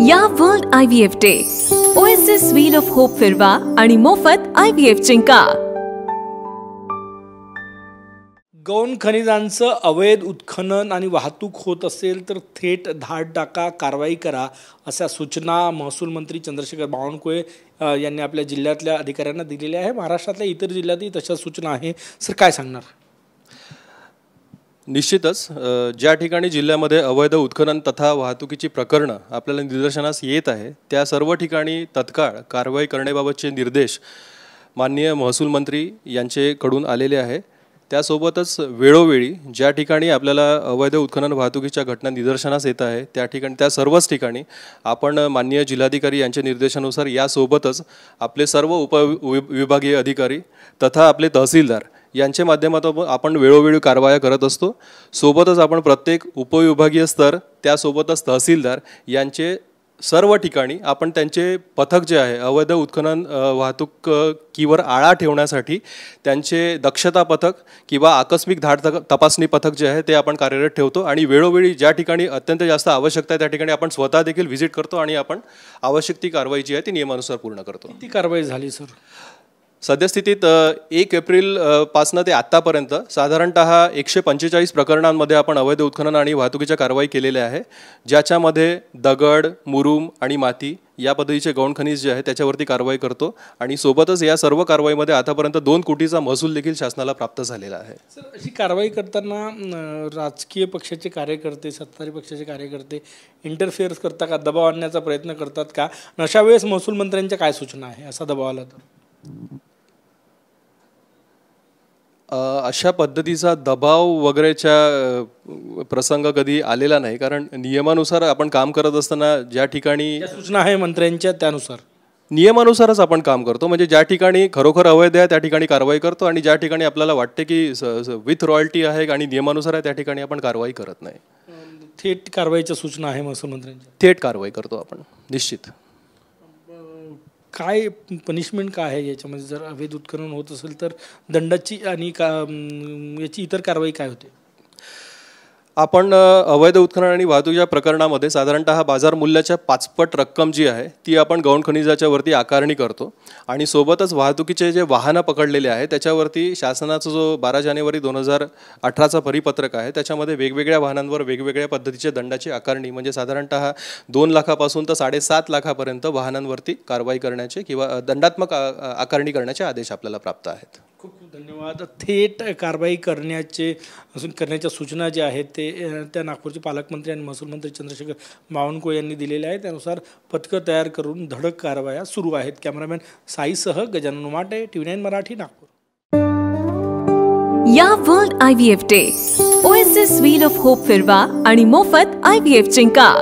या world IVF day OSS wheel of hope फिरवा आणि मोफत IVF जिंका। गौण खनिजांचं अवैध उत्खनन आणि वाहतूक होत असेल तर थेट धाड टाका, कारवाई करा, अशा सूचना महसूल मंत्री चंद्रशेखर बावनकुळे यांनी आपल्या जिल्ह्यातल्या अधिकाऱ्यांना दिलेल्या आहे। महाराष्ट्रातल्या इतर जिल्ह्यातही तशा सूचना आहे। सर काय सांगणार? निश्चितच ज्या ठिकाणी जिल्ह्यामध्ये अवैध उत्खनन तथा वाहतुकीची प्रकरणं आपल्याला निदर्शनास येत आहे त्या सर्व ठिकाणी तत्काळ कारवाई करण्याबाबतचे निर्देश माननीय महसूल मंत्री यांच्याकडून आलेले आहे। त्यासोबतच वेळोवेळी ज्या ठिकाणी आपल्याला अवैध उत्खनन वाहतुकीच्या घटना निदर्शनास येत आहे त्या ठिकाणी त्या सर्वच ठिकाणी आपण माननीय जिल्हाधिकारी यांच्या निर्देशानुसार यासोबतच आपले सर्व उपविभागीय अधिकारी तथा आपले तहसीलदार यांच्या माध्यमातून आपण वेळोवेळी कारवाया करत असतो। सोबतच आपण प्रत्येक उपविभागीय स्तर त्यासोबतच तहसीलदार यांचे सर्व ठिकाणी आपण त्यांचे पथक जे आहे अवैध उत्खनन वाहतुकीवर आळा ठेवण्यासाठी त्यांचे दक्षता पथक किंवा आकस्मिक धाड तपासणी पथक जे आहे ते आपण कार्यरत ठेवतो आणि वेळोवेळी ज्या ठिकाणी अत्यंत जास्त आवश्यकता आहे त्या ठिकाणी आपण स्वतः देखील व्हिजिट करतो आणि आपण आवश्यक ती कारवाई जी आहे ती नियमानुसार पूर्ण करतो। किती कारवाई झाली सर? सद्यस्थितीत 1 एप्रिल पासून ते आतापर्यंत साधारणतः 145 प्रकरणांमध्ये आपण अवैध उत्खनन आणि वाहतुकीच्या कारवाई केलेल्या आहे, ज्याच्यामध्ये दगड, मुरुम आणि माती या पद्धतीचे गौण खनिज जे आहे त्याच्यावरती कारवाई करतो आणि सोबतच या सर्व कारवाईमध्ये आतापर्यंत 2 कोटीचा महसूल देखील शासनाला प्राप्त झालेला आहे। सर अशी कारवाई करताना राजकीय पक्षाचे कार्यकर्ते, सत्ताधारी पक्षाचे कार्यकर्ते इंटरफेअर करतात का, दबाव आणण्याचा प्रयत्न करतात का? अशा वेळेस महसूल मंत्र्यांच्या काय सूचना आहे असा दबाव आला तर? अशा पद्धतीचा दबाव वगैरेच्या प्रसंग कधी आलेला नाही, कारण नियमानुसार आपण काम करत असताना ज्या ठिकाणी सूचना आहे मंत्र्यांच्या त्यानुसार नियमानुसारच आपण काम करतो। म्हणजे ज्या ठिकाणी खरोखर अवैध आहे त्या ठिकाणी कारवाई करतो आणि ज्या ठिकाणी आपल्याला वाटते की विथ रॉयल्टी आहे आणि नियमानुसार आहे त्या ठिकाणी आपण कारवाई करत नाही। थेट कारवाईच्या सूचना आहे महसूल मंत्र्यांच्या? थेट कारवाई करतो आपण निश्चित। काय पनिशमेंट काय आहे याच्यामध्ये? जर अवैध उत्खनन होत असेल तर दंडाची आणि याची इतर कारवाई काय होते? आपण अवैध उत्खनन आणि वाहतुकीच्या प्रकरणामध्ये साधारणतः बाजार मूल्याच्या 5 पट रक्कम जी आहे ती आपण गौण खनिजाच्या वरती आकारणी करतो आणि सोबतच वाहतुकीचे जे वाहनं पकडलेले आहे त्याच्यावरती शासनाचा जो 12 जानेवारी 2018चा परिपत्रक आहे त्याच्यामध्ये वेगवेगळ्या वाहनांवर वेगवेगळ्या पद्धतीचे दंडाची आकारणी म्हणजे साधारणतः 2 लाखापासून तर 7.5 लाखापर्यंत वाहनांवरती कारवाई करण्याचे किंवा दंडात्मक आकारणी करण्याचे आदेश आपल्याला प्राप्त आहेत। खूप खूप धन्यवाद। थेट कारवाई करण्याच्या सूचना ज्या आहेत त्या नागपूरचे पालकमंत्री आणि महसूल मंत्री चंद्रशेखर बावनकुळे यांनी दिलेल्या आहेत। त्यानुसार पथकं तयार करून धडक कारवाया सुरू आहेत। कॅमेरामॅन साईसह गजानन उमाटे, TV9 मराठी, नागपूर। या world IVF day OSS wheel of hope फिरवा आणि मोफत IVF जिंका।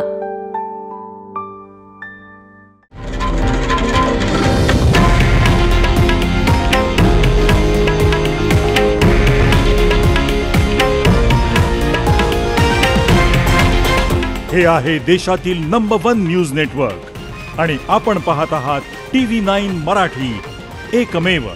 हे आहे देशातील नंबर 1 न्यूज नेटवर्क आणि आपण पाहत आहात TV9 मराठी, एकमेव।